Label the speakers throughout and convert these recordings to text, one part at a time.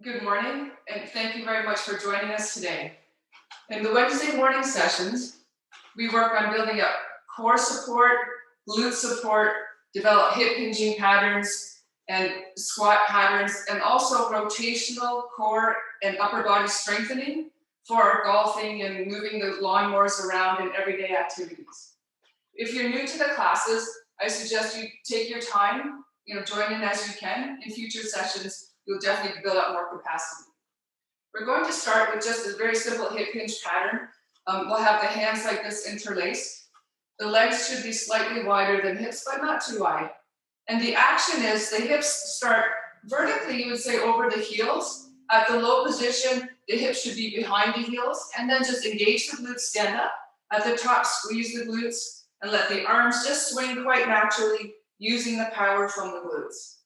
Speaker 1: Good morning, and thank you very much for joining us today. In the Wednesday morning sessions, we work on building up core support, glute support, develop hip hinging patterns and squat patterns, and also rotational core and upper body strengthening for our golfing and moving the lawnmowers around in everyday activities. If you're new to the classes, I suggest you take your time, join in as you can. In future sessions, you'll definitely build up more capacity. We're going to start with just a very simple hip hinge pattern. We'll have the hands like this interlaced. The legs should be slightly wider than hips, but not too wide. And the action is the hips start vertically, you would say, over the heels. At the low position, the hips should be behind the heels, and then just engage the glutes, stand up. At the top, squeeze the glutes, and let the arms just swing quite naturally, using the power from the glutes.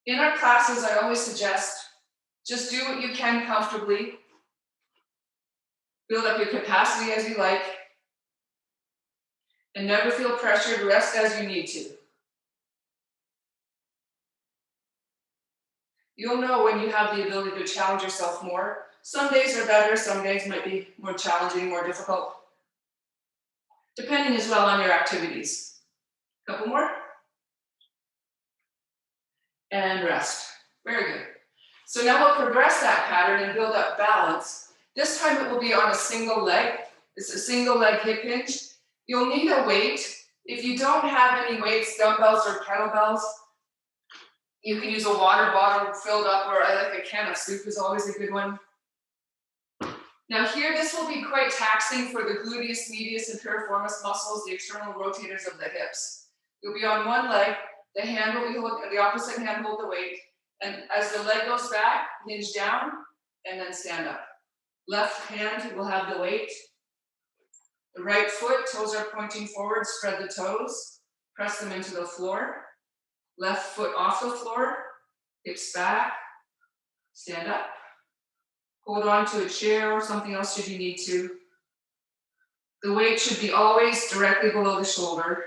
Speaker 1: In our classes, I always suggest just do what you can comfortably. Build up your capacity as you like. And never feel pressured, rest as you need to. You'll know when you have the ability to challenge yourself more. Some days are better, some days might be more challenging, more difficult. Depending as well on your activities. Couple more. And rest. Very good. So now we'll progress that pattern and build up balance. This time it will be on a single leg. It's a single leg hip hinge. You'll need a weight. If you don't have any weights, dumbbells or kettlebells, you can use a water bottle filled up, or I like a can of soup is always a good one. Now here, this will be quite taxing for the gluteus medius and piriformis muscles, the external rotators of the hips. You'll be on one leg, the hand will be holding, the opposite hand hold the weight, and as the leg goes back, hinge down, and then stand up. Left hand will have the weight. The right foot, toes are pointing forward, spread the toes, press them into the floor. Left foot off the floor, hips back, stand up. Hold on to a chair or something else should you need to. The weight should be always directly below the shoulder.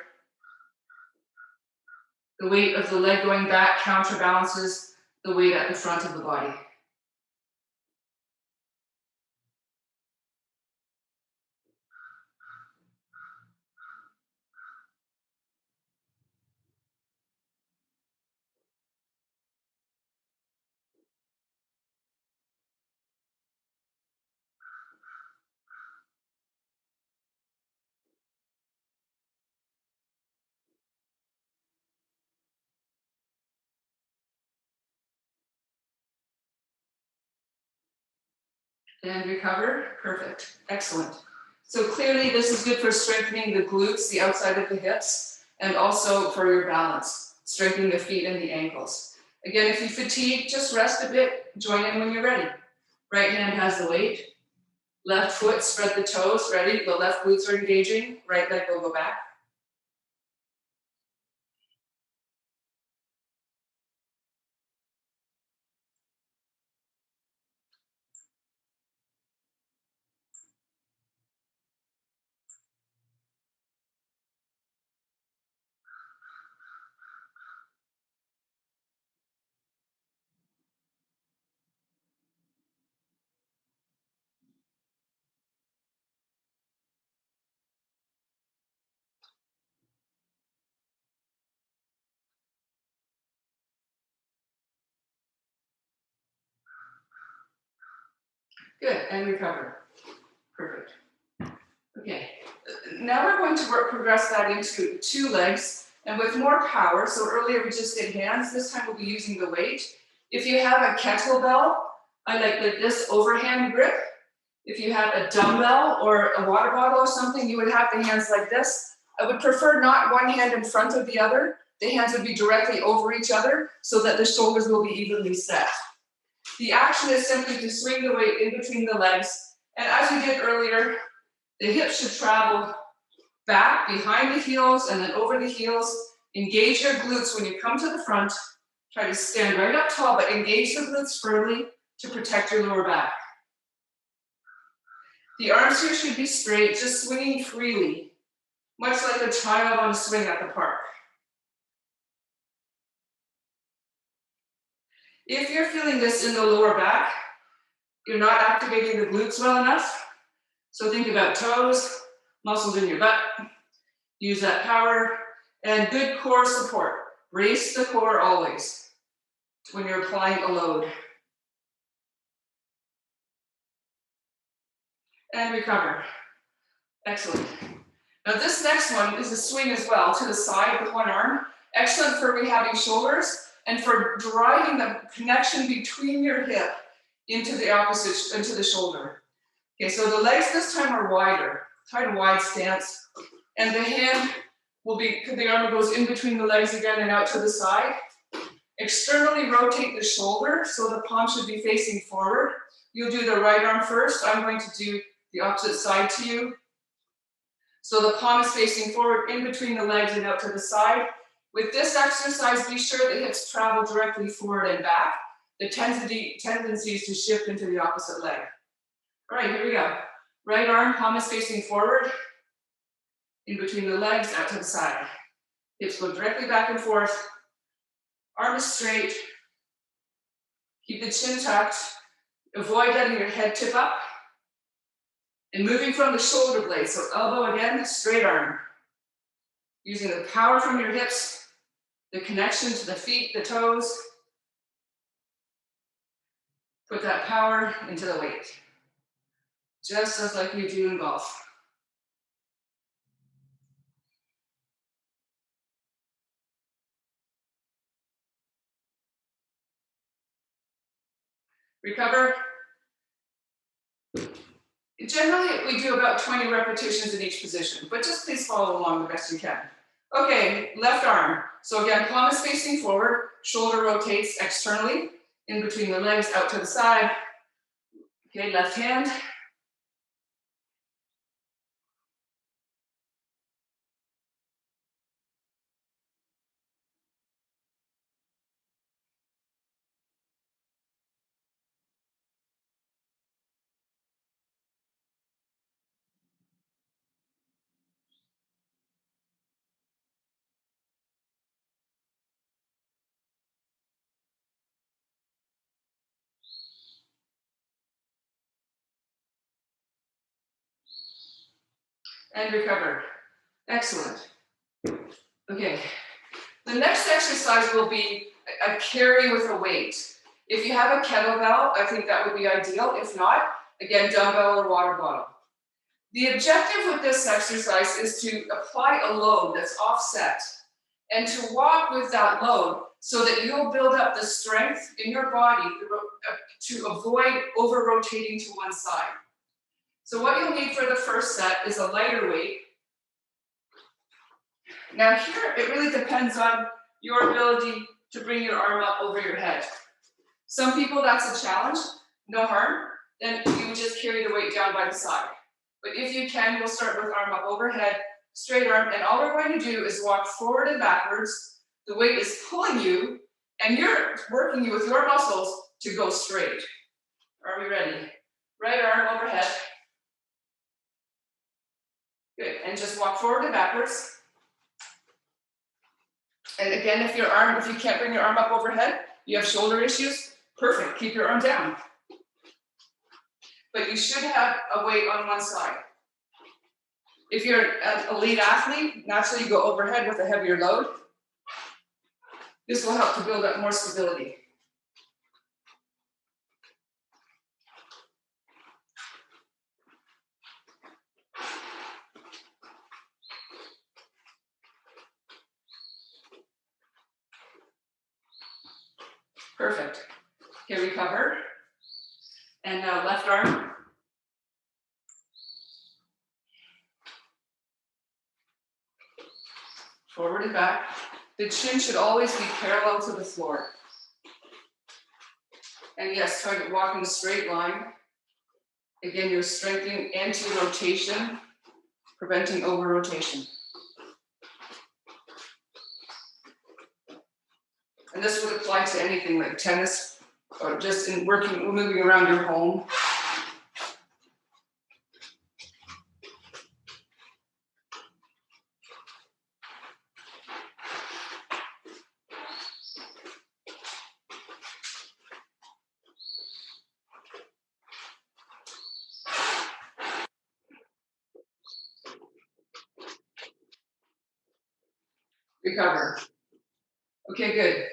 Speaker 1: The weight of the leg going back counterbalances the weight at the front of the body. And recover, perfect, excellent. So clearly this is good for strengthening the glutes, the outside of the hips, and also for your balance, strengthening the feet and the ankles. Again, if you fatigue, just rest a bit, join in when you're ready. Right hand has the weight, left foot, spread the toes, ready, the left glutes are engaging, right leg will go back. Good, and recover. Perfect. Okay, now we're going to progress that into two legs and with more power. So earlier we just did hands, this time we'll be using the weight. If you have a kettlebell, I like this overhand grip. If you have a dumbbell or a water bottle or something, you would have the hands like this. I would prefer not one hand in front of the other. The hands would be directly over each other so that the shoulders will be evenly set. The action is simply to swing the weight in between the legs. And as we did earlier, the hips should travel back behind the heels and then over the heels. Engage your glutes when you come to the front. Try to stand right up tall, but engage the glutes firmly to protect your lower back. The arms here should be straight, just swinging freely, much like a child on a swing at the park. If you're feeling this in the lower back, you're not activating the glutes well enough. So think about toes, muscles in your butt. Use that power and good core support. Brace the core always when you're applying a load. And recover. Excellent. Now this next one is a swing as well to the side with one arm. Excellent for rehabbing shoulders and for driving the connection between your hip into the opposite, into the shoulder. Okay, so the legs this time are wider. Try a wide stance. And the hand will be, the arm goes in between the legs again and out to the side. Externally rotate the shoulder so the palm should be facing forward. You'll do the right arm first. I'm going to do the opposite side to you. So the palm is facing forward in between the legs and out to the side. With this exercise, be sure the hips travel directly forward and back. The tendency is to shift into the opposite leg. All right, here we go. Right arm, palm is facing forward, in between the legs, out to the side. Hips go directly back and forth. Arm is straight. Keep the chin tucked. Avoid letting your head tip up. And moving from the shoulder blade, so elbow again, straight arm. Using the power from your hips, the connection to the feet, the toes. Put that power into the weight. Just as like you do in golf. Recover. Generally, we do about 20 repetitions in each position, but just please follow along the best you can. Okay, left arm. So again, palm is facing forward, shoulder rotates externally, in between the legs, out to the side. Okay, left hand. And recover. Excellent. Okay, the next exercise will be a carry with a weight. If you have a kettlebell, I think that would be ideal. If not, again, dumbbell or water bottle. The objective with this exercise is to apply a load that's offset and to walk with that load so that you'll build up the strength in your body to avoid over-rotating to one side. So what you'll need for the first set is a lighter weight. Now here, it really depends on your ability to bring your arm up over your head. Some people, that's a challenge, no harm. Then you would just carry the weight down by the side. But if you can, we'll start with arm up overhead, straight arm, and all we're going to do is walk forward and backwards. The weight is pulling you, and you're working you with your muscles to go straight. Are we ready? Right arm overhead. Good, and just walk forward and backwards. And again, if you can't bring your arm up overhead, you have shoulder issues, perfect, keep your arm down. But you should have a weight on one side. If you're an elite athlete, naturally you go overhead with a heavier load. This will help to build up more stability. Perfect. Okay, recover. And now left arm. Forward and back. The chin should always be parallel to the floor. And yes, try to walk in a straight line. Again, you're strengthening anti-rotation, preventing over-rotation. And this would apply to anything like tennis or just in moving around your home. recover. Okay, good.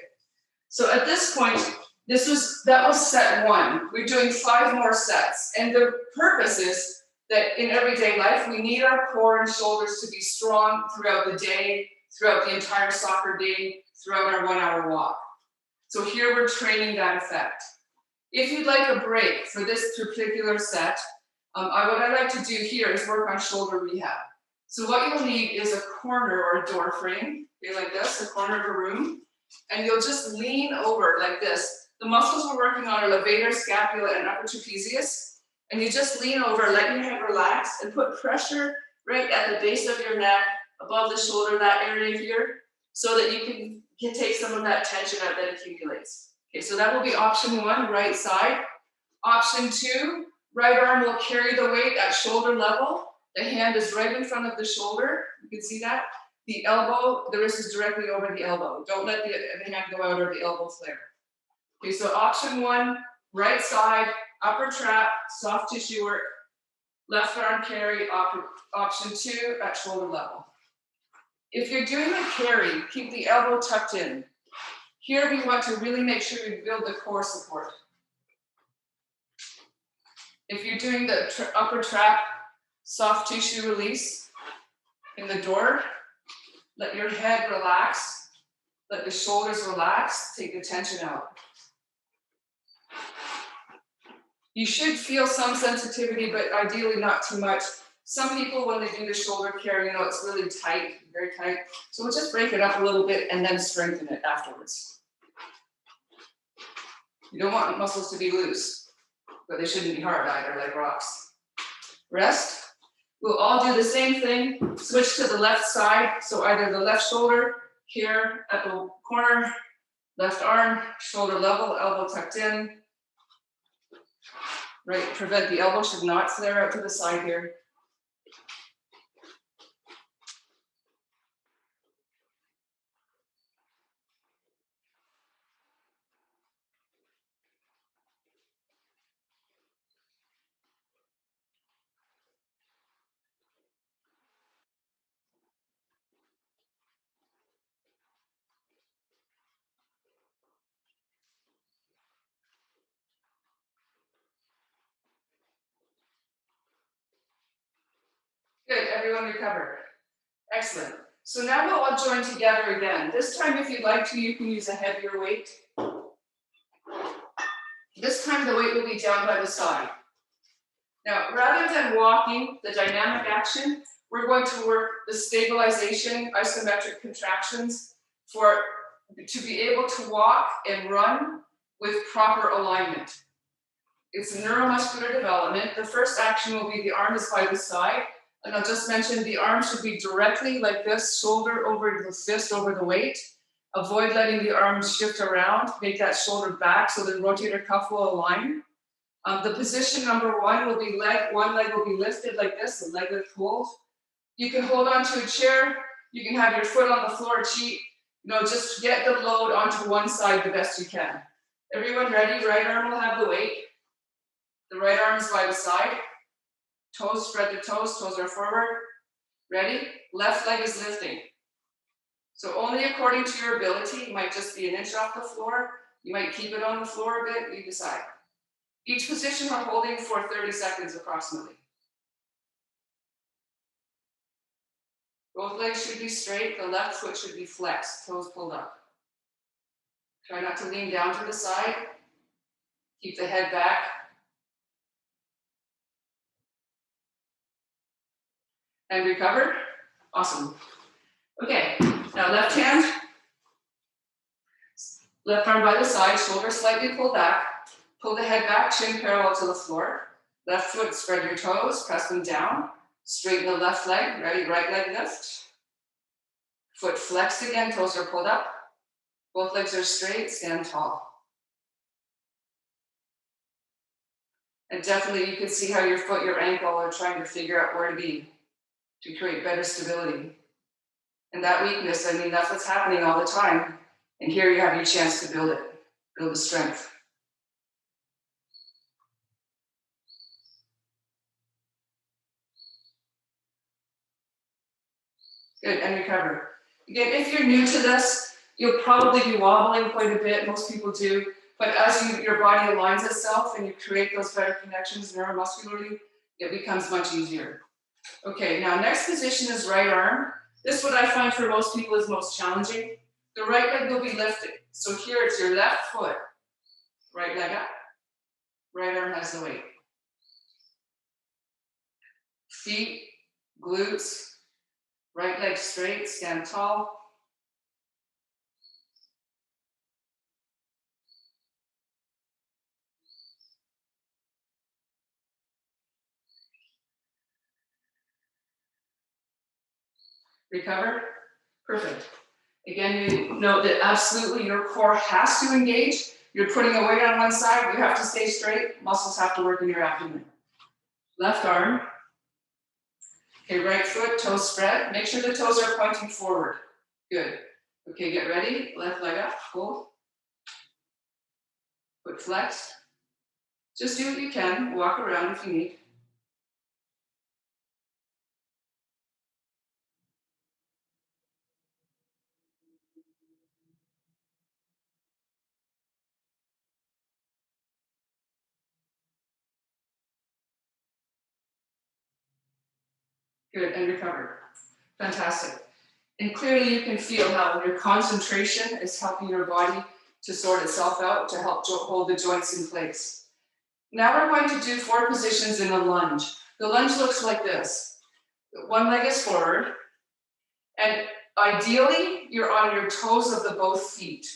Speaker 1: So at this point, that was set 1. We're doing 5 more sets. And the purpose is that in everyday life, we need our core and shoulders to be strong throughout the day, throughout the entire soccer day, throughout our 1-hour walk. So here we're training that effect. If you'd like a break for this particular set, what I like to do here is work on shoulder rehab. So what you'll need is a corner or a door frame, okay, like this, a corner of a room, and you'll just lean over like this. The muscles we're working on are levator, scapula, and upper trapezius, and you just lean over, let your head relax, and put pressure right at the base of your neck, above the shoulder, that area here, so that you can take some of that tension out that accumulates. Okay, so that will be option 1, right side. Option 2, right arm will carry the weight at shoulder level. The hand is right in front of the shoulder. You can see that. The elbow, the wrist is directly over the elbow. Don't let the hand go out or the elbow flare. Okay, so option 1, right side, upper trap, soft tissue work. Left arm carry, option 2 at shoulder level. If you're doing a carry, keep the elbow tucked in. Here we want to really make sure we build the core support. If you're doing the upper trap, soft tissue release in the door, let your head relax, let the shoulders relax, take the tension out. You should feel some sensitivity, but ideally not too much. Some people, when they do the shoulder carry, it's really tight, very tight. So we'll just break it up a little bit and then strengthen it afterwards. You don't want muscles to be loose, but they shouldn't be hard either, like rocks. Rest. We'll all do the same thing. Switch to the left side. So either the left shoulder here at the corner, left arm, shoulder level, elbow tucked in. Right, prevent the elbow should not flare out to the side here. Good, everyone recovered. Excellent. So now we'll all join together again. This time, if you'd like to, you can use a heavier weight. This time the weight will be down by the side. Now, rather than walking, the dynamic action, we're going to work the stabilization, isometric contractions to be able to walk and run with proper alignment. It's neuromuscular development. The first action will be the arm is by the side. And I'll just mention the arm should be directly like this, shoulder over the fist over the weight. Avoid letting the arm shift around. Make that shoulder back so the rotator cuff will align. The position number 1 will be one leg will be lifted like this, the leg lift hold. You can hold onto a chair. You can have your foot on the floor, just get the load onto one side the best you can. Everyone ready? Right arm will have the weight. The right arm is by the side. Toes, spread the toes are forward. Ready? Left leg is lifting. So only according to your ability, it might just be an inch off the floor. You might keep it on the floor a bit, you decide. Each position we're holding for 30 seconds approximately. Both legs should be straight, the left foot should be flexed, toes pulled up. Try not to lean down to the side. Keep the head back. And recover. Awesome. Okay, now left hand. Left arm by the side, shoulder slightly pulled back. Pull the head back, chin parallel to the floor. Left foot, spread your toes, press them down. Straighten the left leg, ready, right leg lift. Foot flexed again, toes are pulled up. Both legs are straight, stand tall. And definitely you can see how your foot, your ankle are trying to figure out where to be to create better stability. And that weakness, that's what's happening all the time. And here you have your chance to build it, build the strength. Good, and recover. Again, if you're new to this, you'll probably be wobbling quite a bit, most people do, but as your body aligns itself and you create those better connections neuromuscularly, it becomes much easier. Okay, now next position is right arm. This what I find for most people is most challenging. The right leg will be lifted. So here it's your left foot, right leg up, right arm has the weight. Feet, glutes, right leg straight, stand tall. Recover. Perfect. Again, you note that absolutely your core has to engage. You're putting a weight on one side, you have to stay straight, muscles have to work in your abdomen. Left arm. Okay, right foot, toes spread. Make sure the toes are pointing forward. Good. Okay, get ready. Left leg up, hold. Foot flexed. Just do what you can. Walk around if you need. Good, and recover. Fantastic. And clearly you can feel how your concentration is helping your body to sort itself out, to help hold the joints in place. Now we're going to do 4 positions in a lunge. The lunge looks like this. One leg is forward, and ideally you're on your toes of the both feet.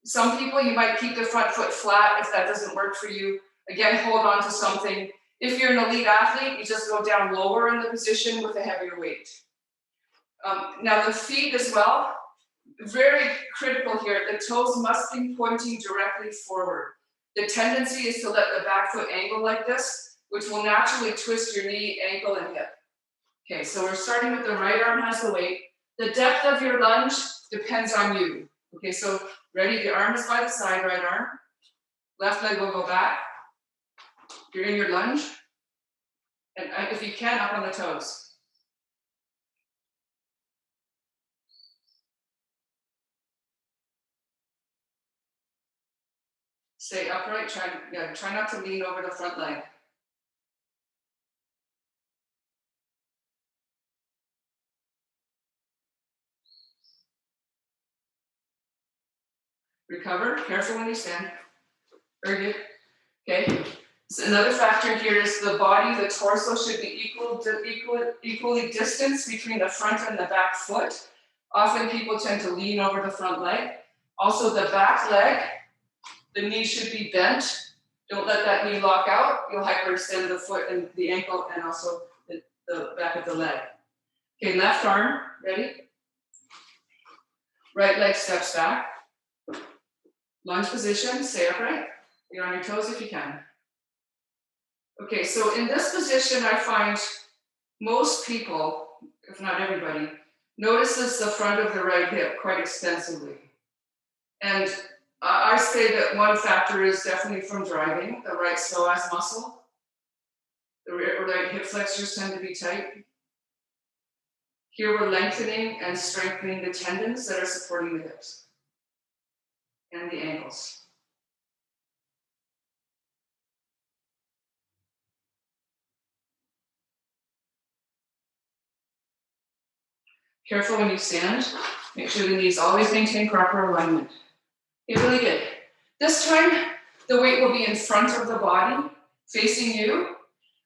Speaker 1: Some people, you might keep the front foot flat if that doesn't work for you. Again, hold on to something. If you're an elite athlete, you just go down lower in the position with a heavier weight. Now the feet as well, very critical here. The toes must be pointing directly forward. The tendency is to let the back foot angle like this, which will naturally twist your knee, ankle, and hip. Okay, so we're starting with the right arm has the weight. The depth of your lunge depends on you. Okay, so ready, the arm is by the side, right arm. Left leg will go back. You're in your lunge. And if you can, up on the toes. Stay upright, try not to lean over the front leg. Recover, careful when you stand. Very good. Okay. So another factor here is the body, the torso should be equally distanced between the front and the back foot. Often people tend to lean over the front leg. Also the back leg, the knee should be bent. Don't let that knee lock out. You'll hyperextend the foot and the ankle and also the back of the leg. Okay, left arm, ready? Right leg steps back. Lunge position, stay upright. You're on your toes if you can. Okay, so in this position, I find most people, if not everybody, notices the front of the right hip quite extensively. And I say that one factor is definitely from driving, the right psoas muscle. The right hip flexors tend to be tight. Here we're lengthening and strengthening the tendons that are supporting the hips and the ankles. Careful when you stand. Make sure the knees always maintain proper alignment. Okay, really good. This time, the weight will be in front of the body, facing you.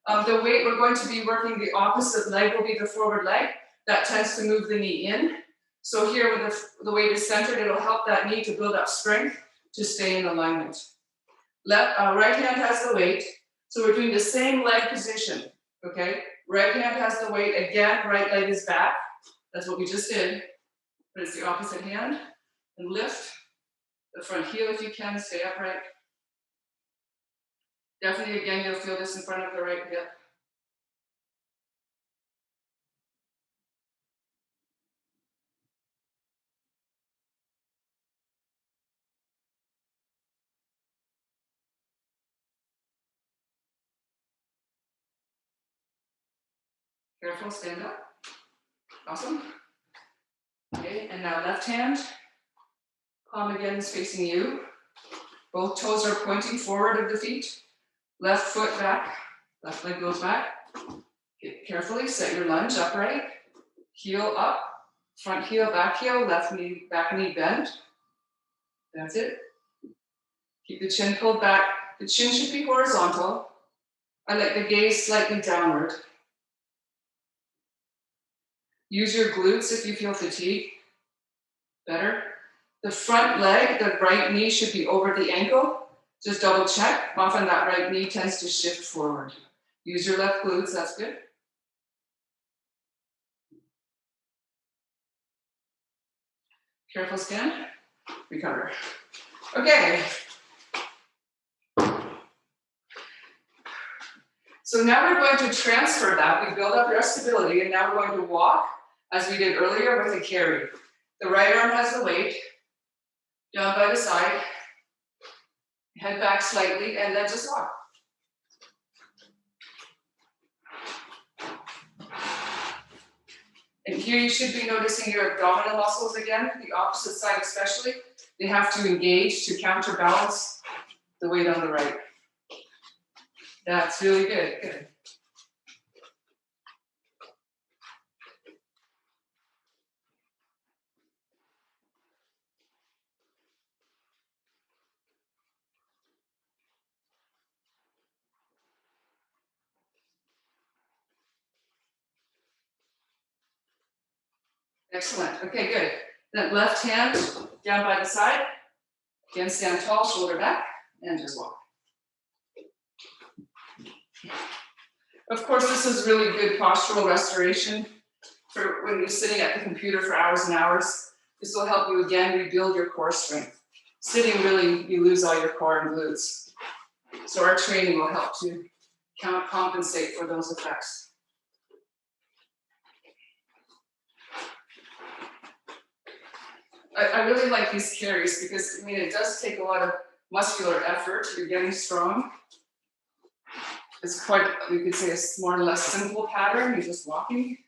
Speaker 1: The weight we're going to be working the opposite leg will be the forward leg. That tends to move the knee in. So here, when the weight is centered, it'll help that knee to build up strength to stay in alignment. Right hand has the weight. So we're doing the same leg position, okay? Right hand has the weight. Again, right leg is back. That's what we just did. But it's the opposite hand. And lift the front heel if you can, stay upright. Definitely, again, you'll feel this in front of the right hip. Careful, stand up. Awesome. Okay, and now left hand, palm again is facing you. Both toes are pointing forward of the feet. Left foot back, left leg goes back. Get carefully, set your lunge upright. Heel up, front heel, back heel, left knee, back knee bend. That's it. Keep the chin pulled back. The chin should be horizontal. I like the gaze slightly downward. Use your glutes if you feel fatigue. Better. The front leg, the right knee should be over the ankle. Just double check. Often that right knee tends to shift forward. Use your left glutes, that's good. Careful stand. Recover. Okay. So now we're going to transfer that. We build up our stability, and now we're going to walk as we did earlier with a carry. The right arm has the weight, down by the side, head back slightly, and then just walk. And here you should be noticing your abdominal muscles again, the opposite side especially. They have to engage to counterbalance the weight on the right. That's really good, good. Excellent, okay, good. Then left hand down by the side. Again, stand tall, shoulder back, and just walk. Of course, this is really good postural restoration for when you're sitting at the computer for hours and hours. This will help you again rebuild your core strength. Sitting, really, you lose all your core and glutes. So our training will help to compensate for those effects. I really like these carries because, I mean, it does take a lot of muscular effort. You're getting strong. It's quite, you could say, a more or less simple pattern. You're just walking.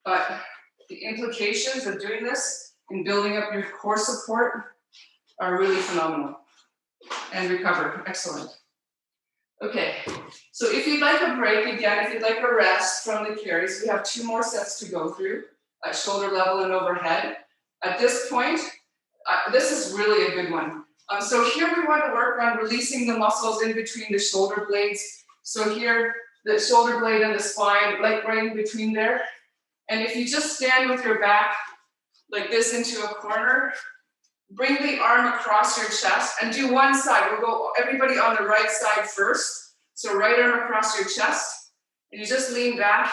Speaker 1: But the implications of doing this and building up your core support are really phenomenal. And recover, excellent. Okay, so if you'd like a break again, if you'd like a rest from the carries, we have 2 more sets to go through at shoulder level and overhead. At this point, this is really a good one. So here we want to work on releasing the muscles in between the shoulder blades. So here, the shoulder blade and the spine, like right in between there. And if you just stand with your back like this into a corner, bring the arm across your chest and do one side. We'll go everybody on the right side first. So right arm across your chest, and you just lean back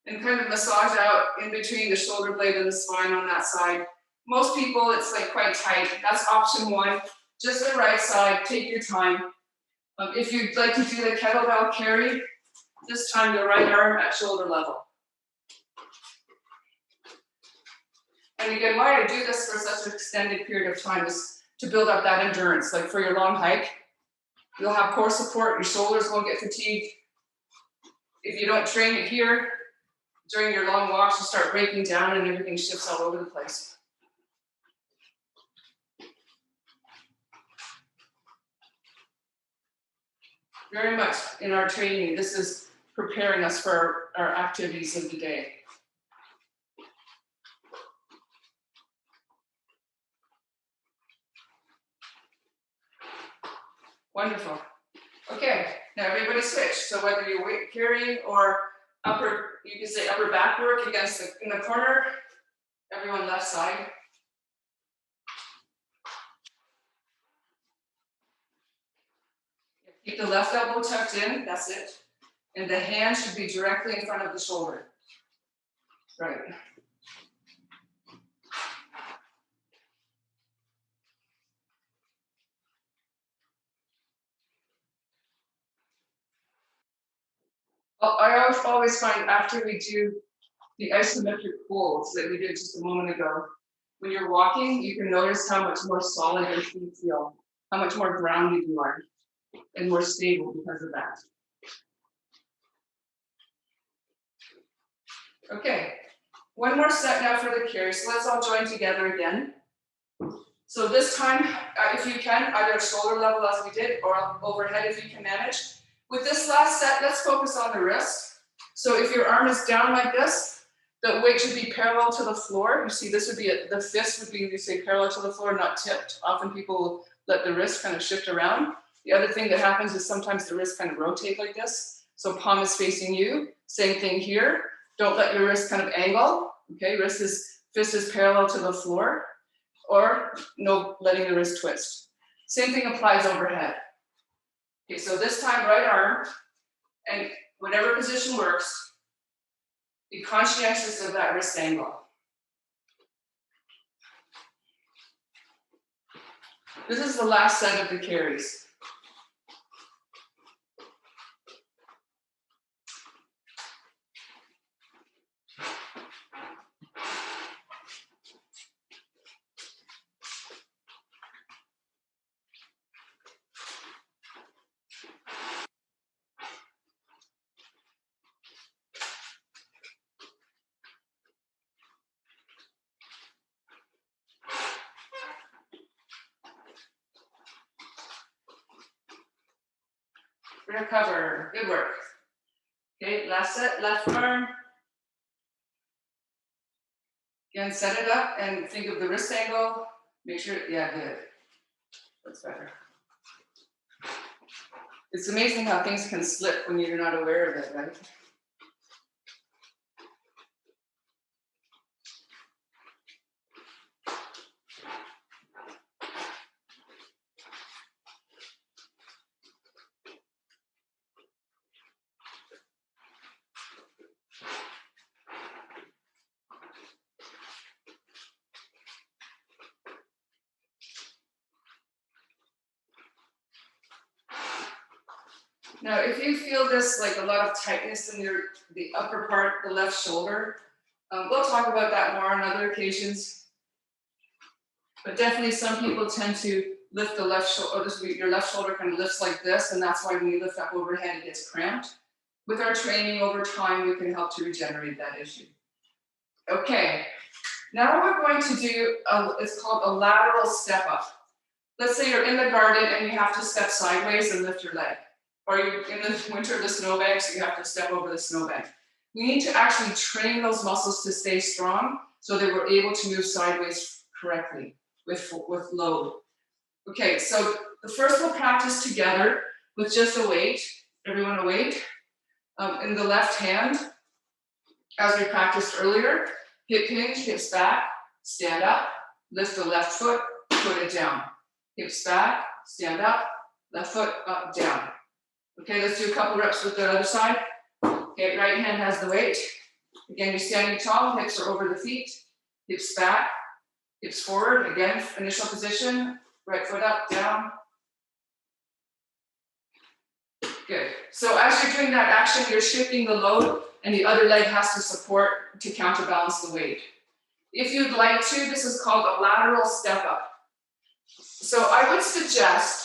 Speaker 1: and kind of massage out in between the shoulder blade and the spine on that side. Most people, it's like quite tight. That's option 1. Just the right side, take your time. If you'd like to do the kettlebell carry, this time the right arm at shoulder level. And again, why I do this for such an extended period of time is to build up that endurance. Like for your long hike, you'll have core support, your shoulders won't get fatigued. If you don't train it here, during your long walks, you start breaking down and everything shifts all over the place. Very much in our training, this is preparing us for our activities of the day. Wonderful. Okay, now everybody switch. So whether you're weight carrying or upper, you can say upper back work against in the corner, everyone left side. Keep the left elbow tucked in, that's it. And the hand should be directly in front of the shoulder. Right. Well, I always find after we do the isometric holds that we did just a moment ago, when you're walking, you can notice how much more solid your feet feel, how much more grounded you are, and more stable because of that. Okay, One more set now for the carry. So let's all join together again. So this time, if you can, either shoulder level as we did, or overhead if you can manage. With this last set, let's focus on the wrist. So if your arm is down like this, the weight should be parallel to the floor. You see, this would be, the fist would be, you say, parallel to the floor, not tipped. Often people will let the wrist kind of shift around. The other thing that happens is sometimes the wrist kind of rotate like this. So palm is facing you. Same thing here. Don't let your wrist kind of angle. Okay, fist is parallel to the floor, or no letting the wrist twist. Same thing applies overhead. Okay, so this time right arm, and whatever position works, be conscientious of that wrist angle. This is the last set of the carries. Recover, good work. Okay, last set, left arm. Again, set it up and think of the wrist angle. Make sure, yeah, good. That's better. It's amazing how things can slip when you're not aware of it, right? Now, if you feel this, like a lot of tightness in the upper part, the left shoulder, we'll talk about that more on other occasions. But definitely some people tend to lift the left shoulder, your left shoulder kind of lifts like this, and that's why when you lift up overhead, it gets cramped. With our training over time, we can help to regenerate that issue. Okay, now we're going to do, it's called a lateral step up. Let's say you're in the garden and you have to step sideways and lift your leg. Or you're in the winter of the snowbank, so you have to step over the snowbank. We need to actually train those muscles to stay strong so that we're able to move sideways correctly with load. Okay, so the first we'll practice together with just a weight. Everyone a weight. In the left hand, as we practiced earlier, hip hinge, hips back, stand up, lift the left foot, put it down. Hips back, stand up, left foot up, down. Okay, let's do a couple reps with the other side. Okay, right hand has the weight. Again, you're standing tall, hips are over the feet, hips back, hips forward. Again, initial position, right foot up, down. Good. So as you're doing that action, you're shifting the load and the other leg has to support to counterbalance the weight. If you'd like to, this is called a lateral step up. So I would suggest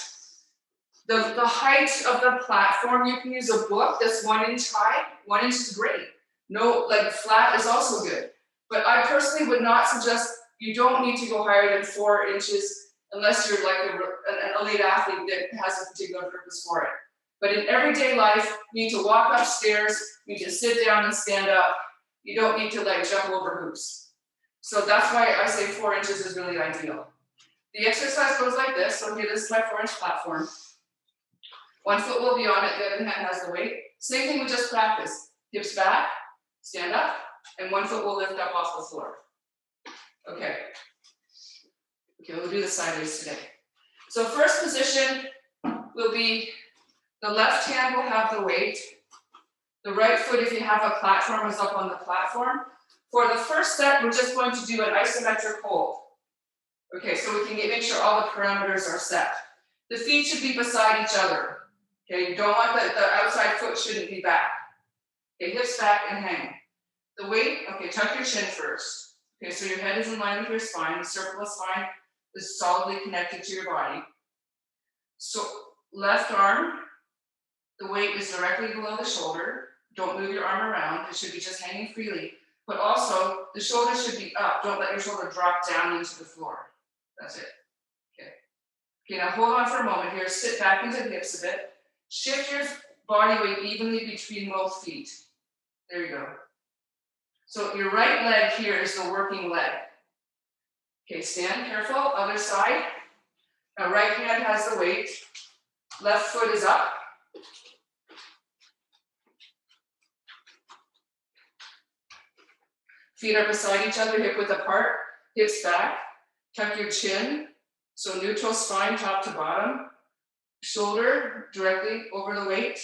Speaker 1: the height of the platform, you can use a book that's 1 inch high. 1 inch is great. No, like flat is also good. But I personally would not suggest, you don't need to go higher than 4 inches unless you're like an elite athlete that has a particular purpose for it. But in everyday life, you need to walk upstairs, you need to sit down and stand up. You don't need to like jump over hoops. So that's why I say 4 inches is really ideal. The exercise goes like this. So here, this is my 4 inch platform. 1 foot will be on it, the other hand has the weight. Same thing we just practiced. Hips back, stand up, and 1 foot will lift up off the floor. Okay. Okay, we'll do this sideways today. So first position will be, the left hand will have the weight. The right foot, if you have a platform, is up on the platform. For the first set, we're just going to do an isometric hold. Okay, so we can make sure all the parameters are set. The feet should be beside each other. Okay, you don't want the outside foot shouldn't be back. Okay, hips back and hang. The weight, okay, tuck your chin first. Okay, so your head is in line with your spine. The circle of spine is solidly connected to your body. So left arm, the weight is directly below the shoulder. Don't move your arm around. It should be just hanging freely. but also the shoulder should be up. Don't let your shoulder drop down into the floor. That's it. Okay. Okay, now hold on for a moment here. Sit back into the hips a bit. Shift your body weight evenly between both feet. There you go. So your right leg here is the working leg. Okay, stand careful, other side. Now right hand has the weight. Left foot is up. Feet are beside each other, hip width apart, hips back. Tuck your chin. So neutral spine, top to bottom. Shoulder directly over the weight.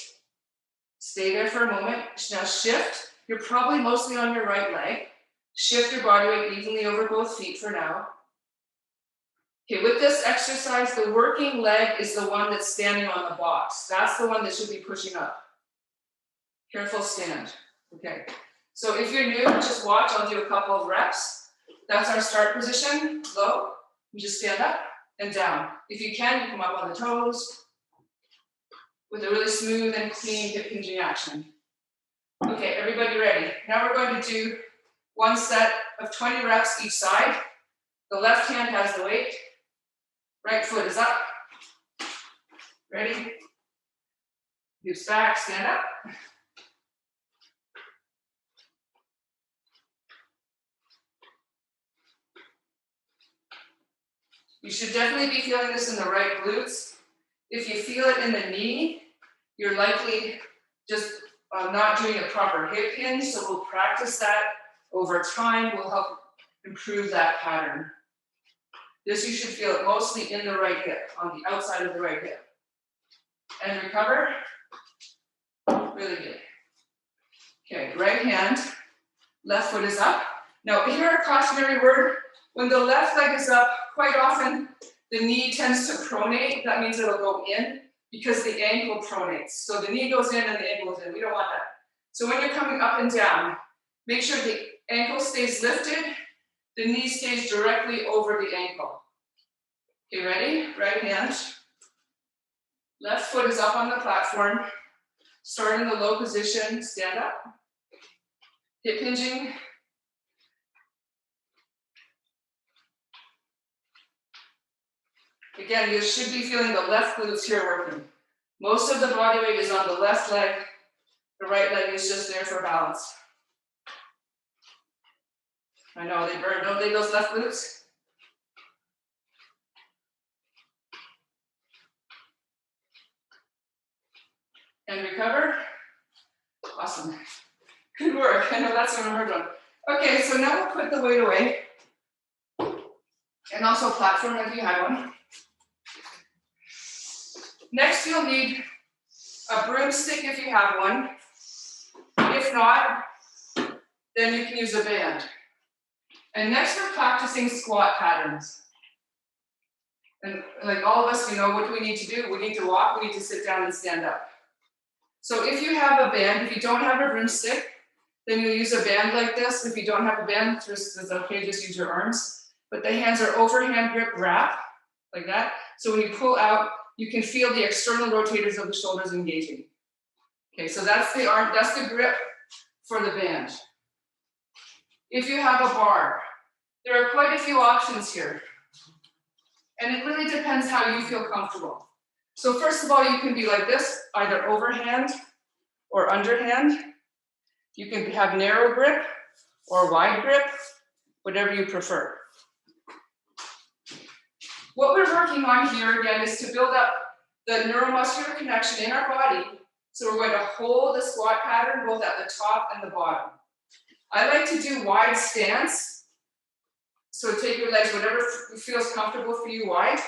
Speaker 1: Stay there for a moment. Now shift. You're probably mostly on your right leg. Shift your body weight evenly over both feet for now. Okay, with this exercise, the working leg is the one that's standing on the box. That's the one that should be pushing up. Careful stand. Okay, so if you're new, just watch. I'll do a couple of reps. That's our start position, low. You just stand up and down. If you can, you come up on the toes with a really smooth and clean hip hinging action. Okay, everybody ready? Now we're going to do one set of 20 reps each side. The left hand has the weight. Right foot is up. Ready? Hips back, stand up. You should definitely be feeling this in the right glutes. If you feel it in the knee, you're likely just not doing a proper hip hinge, so we'll practice that over time. Will help improve that pattern. This you should feel it mostly in the right hip, on the outside of the right hip. And recover. Really good. Okay, right hand, left foot is up. Now here a cautionary word. When the left leg is up, quite often the knee tends to pronate. That means it'll go in because the ankle pronates. So the knee goes in and the ankle goes in. We don't want that. So when you're coming up and down, make sure the ankle stays lifted, the knee stays directly over the ankle. Okay, ready? Right hand. Left foot is up on the platform. Start in the low position, stand up. Hip hinging. Again, you should be feeling the left glutes here working. Most of the body weight is on the left leg. The right leg is just there for balance. I know they burn, don't they, those left glutes? And recover. Awesome. Good work. I know that's what I'm hard on. Okay, so now we'll put the weight away. And also platform if you have one. Next, you'll need a broomstick if you have one. If not, then you can use a band. And next, we're practicing squat patterns. And like all of us, you know, what do we need to do? We need to walk, we need to sit down and stand up. So if you have a band, if you don't have a broomstick, then you use a band like this. If you don't have a band, it's okay, just use your arms. But the hands are overhand grip wrap, like that. So when you pull out, you can feel the external rotators of the shoulders engaging. Okay, so that's the arm, that's the grip for the band. If you have a bar, there are quite a few options here. And it really depends how you feel comfortable. So first of all, you can be like this, either overhand or underhand. You can have narrow grip or wide grip, whatever you prefer. What we're working on here again is to build up the neuromuscular connection in our body. So we're going to hold the squat pattern both at the top and the bottom. I like to do wide stance. So take your legs, whatever feels comfortable for you, wide.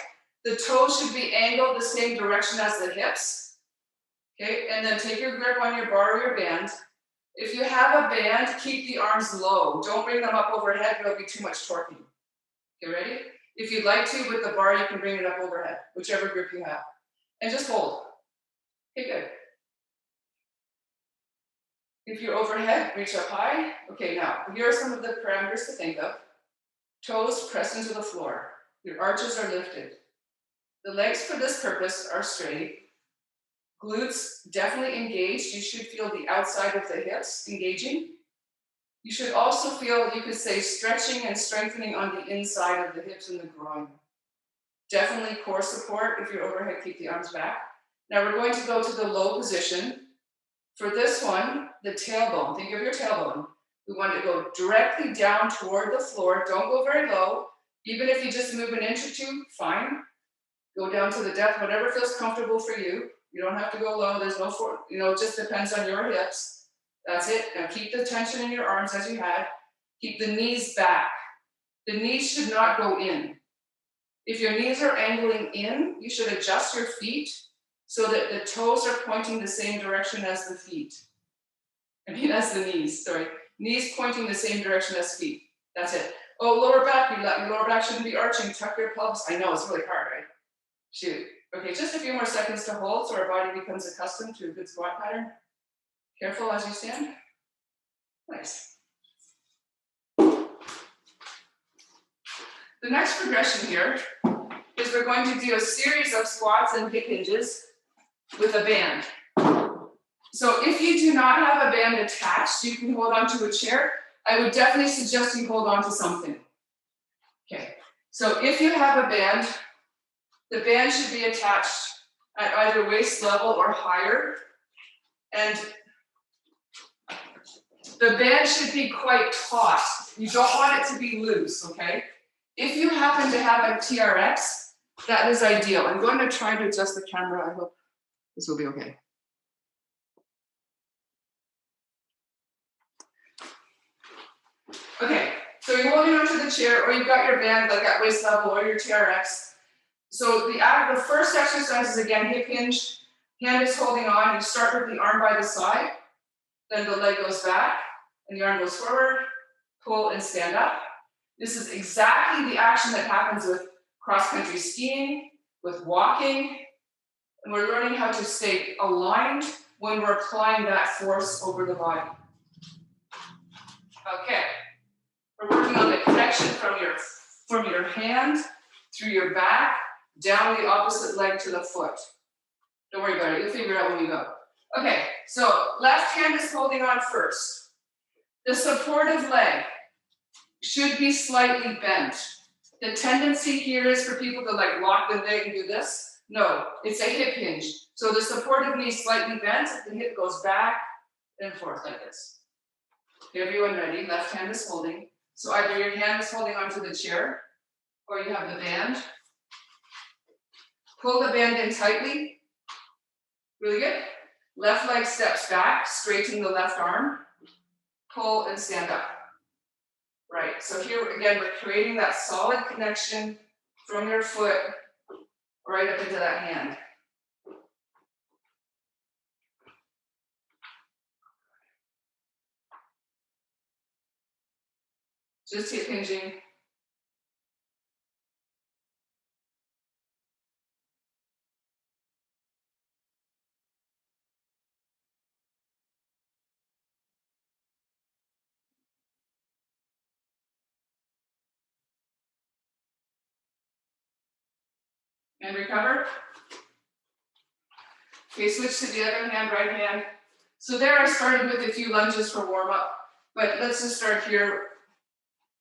Speaker 1: The toes should be angled the same direction as the hips. Okay, and then take your grip on your bar or your band. If you have a band, keep the arms low. Don't bring them up overhead, there'll be too much torquing. Okay, ready? If you'd like to, with the bar, you can bring it up overhead, whichever grip you have. And just hold. Okay, good. If you're overhead, reach up high. Okay, now, here are some of the parameters to think of. Toes press into the floor. Your arches are lifted. The legs for this purpose are straight. Glutes definitely engaged. You should feel the outside of the hips engaging. You should also feel, you could say, stretching and strengthening on the inside of the hips and the groin. Definitely core support. If you're overhead, keep the arms back. Now we're going to go to the low position. For this one, the tailbone, think of your tailbone. We want to go directly down toward the floor. Don't go very low. Even if you just move an inch or two, fine. Go down to the depth, whatever feels comfortable for you. You don't have to go low. There's no, it just depends on your hips. That's it. Now keep the tension in your arms as you had. Keep the knees back. The knees should not go in. If your knees are angling in, you should adjust your feet so that the toes are pointing the same direction as the feet. As the knees, sorry. Knees pointing the same direction as feet. That's it. Oh, lower back, your lower back shouldn't be arching. Tuck your pelvis. I know, it's really hard, right? Shoot. Okay, just a few more seconds to hold so our body becomes accustomed to a good squat pattern. Careful as you stand. Nice. The next progression here is we're going to do a series of squats and hip hinges with a band. So if you do not have a band attached, you can hold onto a chair. I would definitely suggest you hold on to something. Okay, so if you have a band, the band should be attached at either waist level or higher. And the band should be quite taut. You don't want it to be loose, okay? If you happen to have a TRX, that is ideal. I'm going to try to adjust the camera. I hope this will be okay. Okay, so you're holding onto the chair, or you've got your band like at waist level or your TRX. So the first exercise is again hip hinge. Hand is holding on. You start with the arm by the side, then the leg goes back, and the arm goes forward, pull and stand up. This is exactly the action that happens with cross-country skiing, with walking, and we're learning how to stay aligned when we're applying that force over the body. Okay, we're working on the connection from your hand through your back, down the opposite leg to the foot. Don't worry about it, you'll figure it out when we go. Okay, so left hand is holding on first. The supportive leg should be slightly bent. The tendency here is for people to like lock the leg and do this. No, it's a hip hinge. So the supportive knee is slightly bent, the hip goes back and forth like this. Okay, everyone ready? Left hand is holding. So either your hand is holding onto the chair or you have the band. Pull the band in tightly. Really good. Left leg steps back, straighten the left arm. Pull and stand up. Right, so here again, we're creating that solid connection from your foot right up into that hand. Just hip hinging. And recover. Okay, switch to the other hand, right hand. So there I started with a few lunges for warm up, but let's just start here.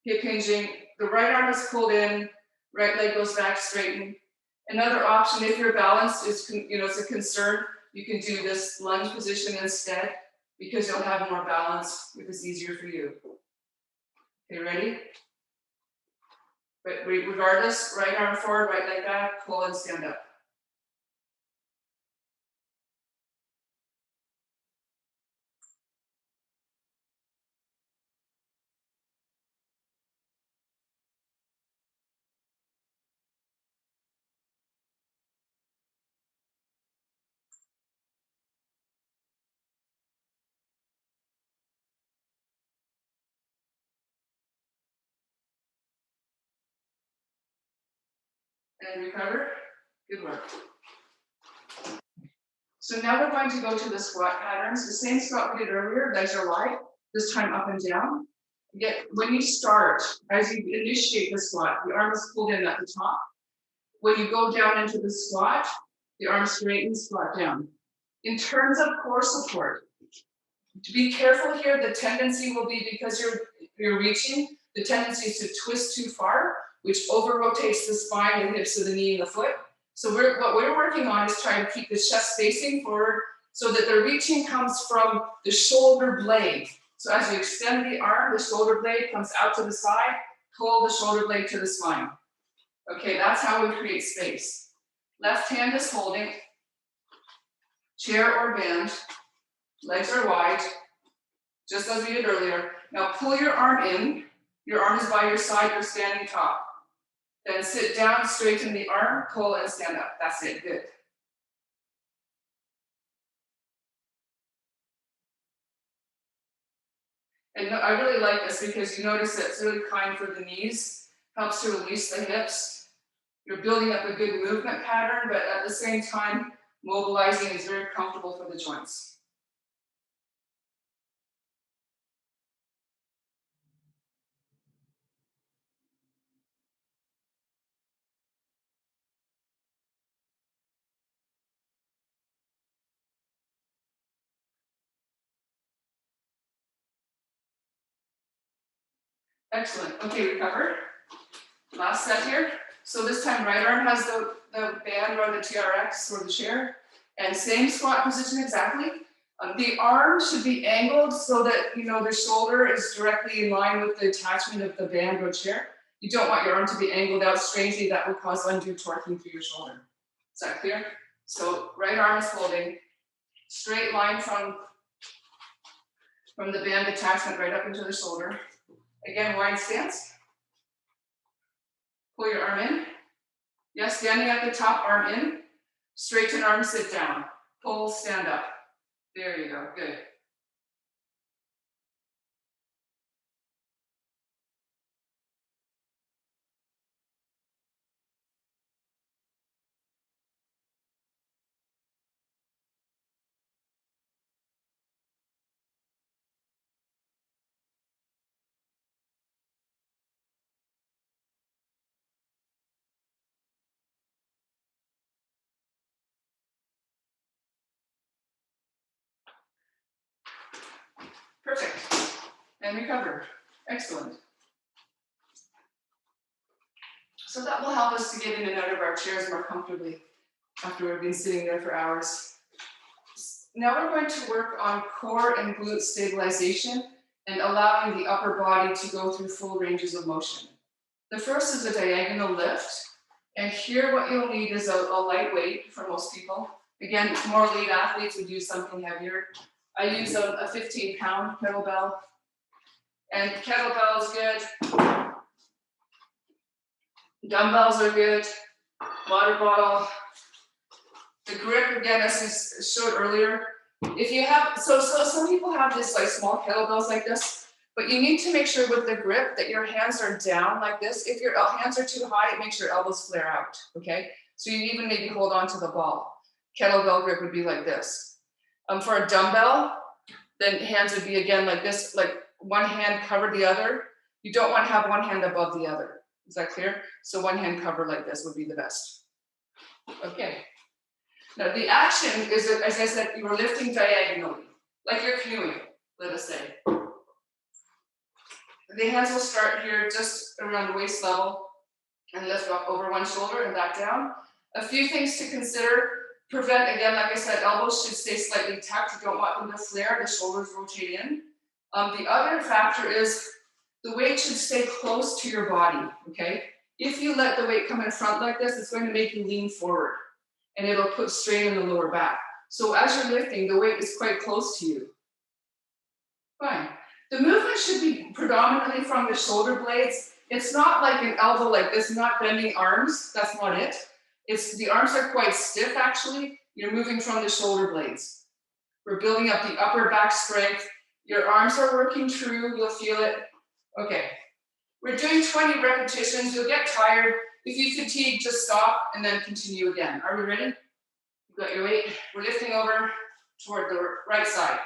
Speaker 1: Hip hinging, the right arm is pulled in, right leg goes back, straighten. Another option, if your balance is, it's a concern, you can do this lunge position instead because you'll have more balance if it's easier for you. Okay, ready? But regardless, right arm forward, right leg back, pull and stand up. And recover. Good work. So now we're going to go to the squat patterns. The same squat we did earlier, legs are wide, this time up and down. When you start, as you initiate the squat, the arm is pulled in at the top. When you go down into the squat, the arm straightens, squat down. In terms of core support, To be careful here, the tendency will be because you're reaching, the tendency is to twist too far, which over-rotates the spine, the hips of the knee and the foot. So what we're working on is trying to keep the chest facing forward so that the reaching comes from the shoulder blade. So as you extend the arm, the shoulder blade comes out to the side, pull the shoulder blade to the spine. Okay, that's how we create space. Left hand is holding, chair or band, legs are wide, just as we did earlier. Now pull your arm in, your arm is by your side, you're standing top. Then sit down, straighten the arm, pull and stand up. That's it, good. And I really like this because you notice that it's really kind for the knees, helps to release the hips. You're building up a good movement pattern, but at the same time, mobilizing is very comfortable for the joints. Excellent. Okay, recovered. Last set here. So this time right arm has the band or the TRX or the chair. And same squat position exactly. The arm should be angled so that the shoulder is directly in line with the attachment of the band or chair. You don't want your arm to be angled out strangely. That will cause undue torquing through your shoulder. Is that clear? So right arm is holding. Straight line from the band attachment right up into the shoulder. Again, wide stance. Pull your arm in. Yes, standing at the top, arm in. Straighten arm, sit down. Pull, stand up. There you go, good. Perfect. And recover. Excellent. So that will help us to get in and out of our chairs more comfortably after we've been sitting there for hours. Now we're going to work on core and glute stabilization and allowing the upper body to go through full ranges of motion. The first is a diagonal lift. And here what you'll need is a light weight for most people. Again, more elite athletes would use something heavier. I use a 15-pound kettlebell. And kettlebell is good. Dumbbells are good. Water bottle. The grip, again, as we showed earlier. If you have, so some people have this like small kettlebells like this, but you need to make sure with the grip that your hands are down like this. If your hands are too high, it makes your elbows flare out, okay? So you even maybe hold on to the ball. Kettlebell grip would be like this. For a dumbbell, then hands would be again like this, like one hand cover the other. You don't want to have one hand above the other. Is that clear? So one hand covered like this would be the best. Okay. Now the action is, as I said, you are lifting diagonally, like you're canoeing, let us say. The hands will start here just around the waist level and lift up over one shoulder and back down. A few things to consider. Prevent, again, like I said, elbows should stay slightly tucked. You don't want them to flare, the shoulders rotate in. The other factor is the weight should stay close to your body, okay? If you let the weight come in front like this, it's going to make you lean forward and it'll put strain in the lower back. So as you're lifting, the weight is quite close to you. Fine. The movement should be predominantly from the shoulder blades. It's not like an elbow like this, not bending arms. That's not it. The arms are quite stiff, actually. You're moving from the shoulder blades. We're building up the upper back strength. Your arms are working true. You'll feel it. Okay. We're doing 20 repetitions. You'll get tired. If you fatigue, just stop and then continue again. Are we ready? You've got your weight. We're lifting over toward the right side.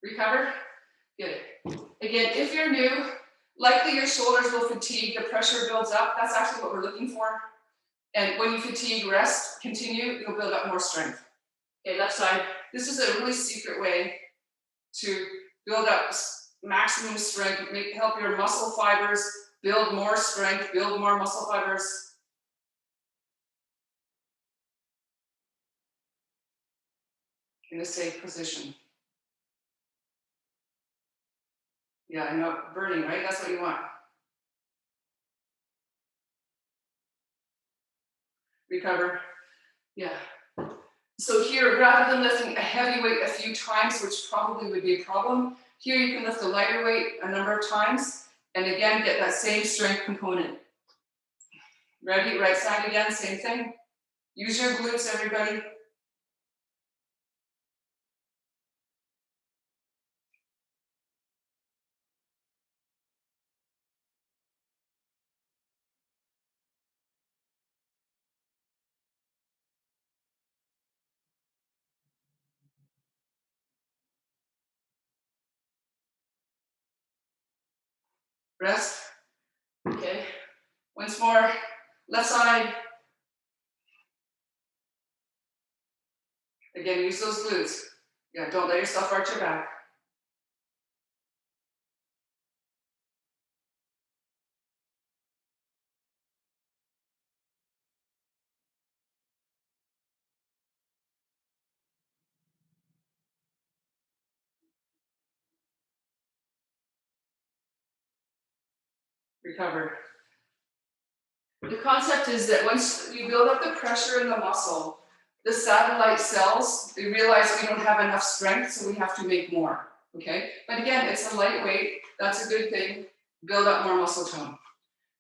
Speaker 1: Recover? Good. Again, if you're new, likely your shoulders will fatigue, the pressure builds up. That's actually what we're looking for. And when you fatigue, rest, continue, you'll build up more strength. Okay, left side. This is a really secret way to build up maximum strength, help your muscle fibers build more strength, build more muscle fibers. In a safe position. Yeah, I know, burning, right? That's what you want. Recover. Yeah. So here, rather than lifting a heavy weight a few times, which probably would be a problem, here you can lift a lighter weight a number of times, and again, get that same strength component. Ready? Right side again, same thing. Use your glutes, everybody. Rest. Okay. Once more. Left side. Again, use those glutes. Yeah, don't let yourself arch your back. Recover. The concept is that once you build up the pressure in the muscle, the satellite cells, they realize we don't have enough strength, so we have to make more, okay? But again, it's a lightweight, that's a good thing. Build up more muscle tone.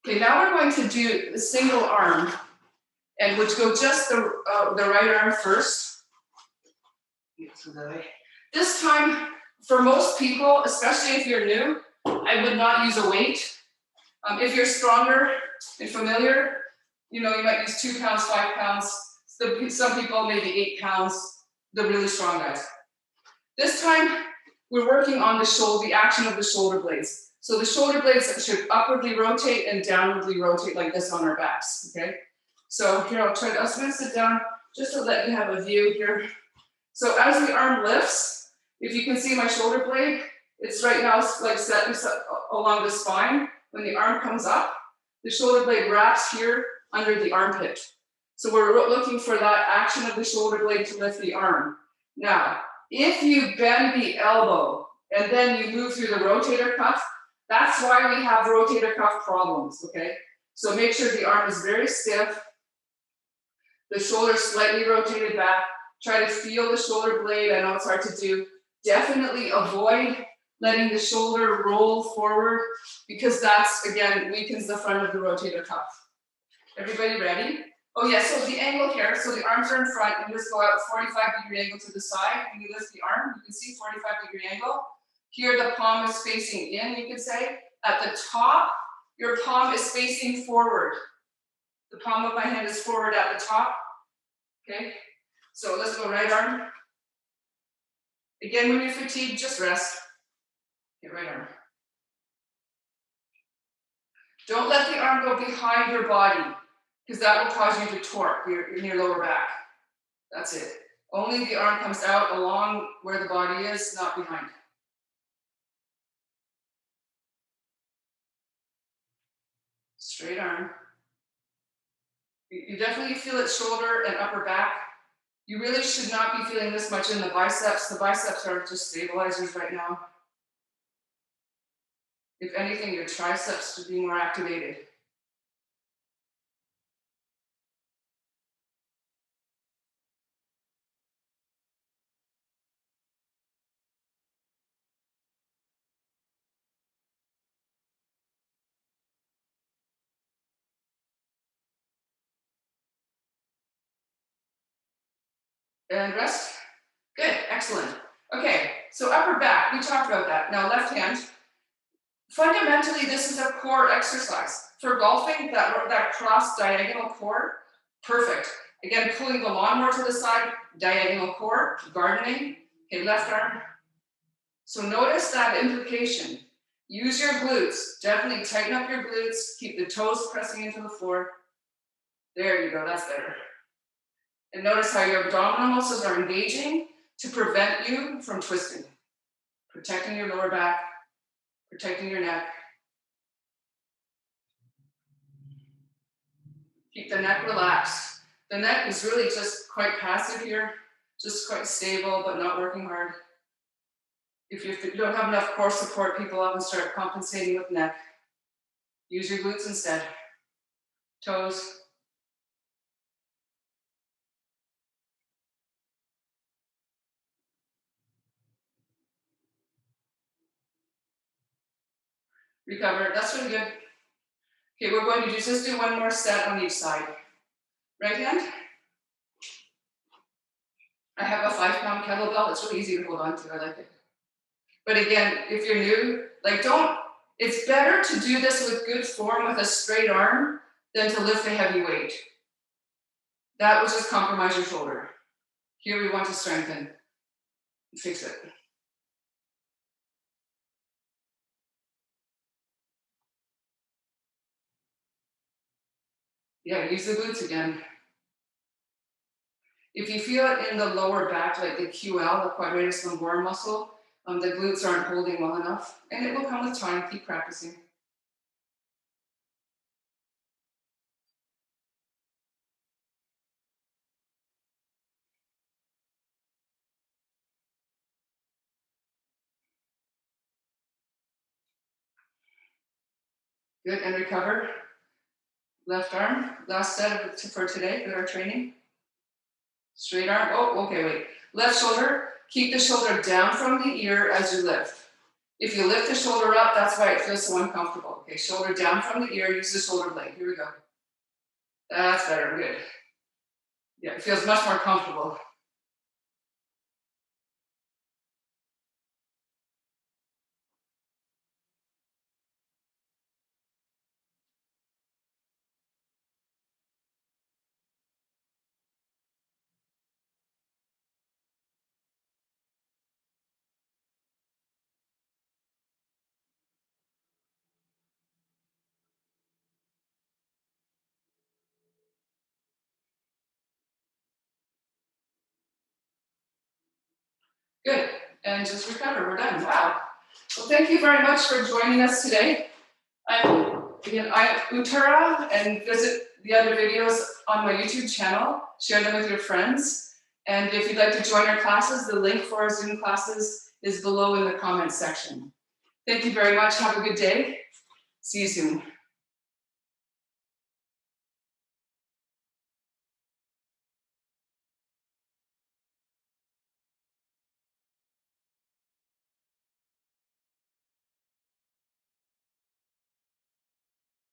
Speaker 1: Okay, now we're going to do the single arm, and which go just the right arm first. This time, for most people, especially if you're new, I would not use a weight. If you're stronger and familiar, you know, you might use 2 pounds, 5 pounds. Some people, maybe 8 pounds, the really strong guys. This time, we're working on the action of the shoulder blades. So the shoulder blades should upwardly rotate and downwardly rotate like this on our backs, okay? So here, I'm going to sit down just to let you have a view here. So as the arm lifts, if you can see my shoulder blade, it's right now like set along the spine. When the arm comes up, the shoulder blade wraps here under the armpit. So we're looking for that action of the shoulder blade to lift the arm. Now, if you bend the elbow and then you move through the rotator cuff, that's why we have rotator cuff problems, okay? So make sure the arm is very stiff, the shoulder slightly rotated back. Try to feel the shoulder blade. I know it's hard to do. Definitely avoid letting the shoulder roll forward because that's, again, weakens the front of the rotator cuff. Everybody ready? Oh yeah, so the angle here, so the arms are in front and just go out 45-degree angle to the side. When you lift the arm, you can see 45-degree angle. Here the palm is facing in, you could say. At the top, your palm is facing forward. The palm of my hand is forward at the top. Okay, so let's go right arm. Again, when you're fatigued, just rest. Okay, right arm. Don't let the arm go behind your body, because that will cause you to torque in your lower back. That's it. Only the arm comes out along where the body is, not behind. Straight arm. You definitely feel it shoulder and upper back. You really should not be feeling this much in the biceps. The biceps are just stabilizers right now. If anything, your triceps should be more activated. And rest. Good, excellent. Okay, so upper back, we talked about that. Now left hand. Fundamentally, this is a core exercise. For golfing, that cross diagonal core, perfect. Again, pulling the lawnmower to the side, diagonal core, gardening. Okay, left arm. So notice that implication. Use your glutes. Definitely tighten up your glutes. Keep the toes pressing into the floor. There you go, that's better. And notice how your abdominal muscles are engaging to prevent you from twisting. Protecting your lower back, protecting your neck. Keep the neck relaxed. The neck is really just quite passive here, just quite stable, but not working hard. If you don't have enough core support, people often start compensating with neck. Use your glutes instead. Toes. Recover. That's really good. Okay, we're going to just do one more set on each side. Right hand. I have a 5-pound kettlebell. It's really easy to hold on to. I like it. But again, if you're new, it's better to do this with good form with a straight arm than to lift a heavy weight. That will just compromise your shoulder. Here we want to strengthen. Fix it. Yeah, use the glutes again. If you feel it in the lower back, like the QL, the quadratus lumborum muscle, the glutes aren't holding well enough, and it will come with time. Keep practicing. Good, and recover. Left arm, last set for today with our training. Straight arm, oh, okay, wait. Left shoulder, keep the shoulder down from the ear as you lift. If you lift the shoulder up, that's why it feels so uncomfortable. Okay, shoulder down from the ear, use the shoulder blade. Here we go. That's better, good. Yeah, it feels much more comfortable. Good, and just recover, we're done, wow. Well, thank you very much for joining us today. I'm Uttara, and visit the other videos on my YouTube channel. Share them with your friends. And if you'd like to join our classes, the link for our Zoom classes is below in the comments section. Thank you very much. Have a good day. See you soon.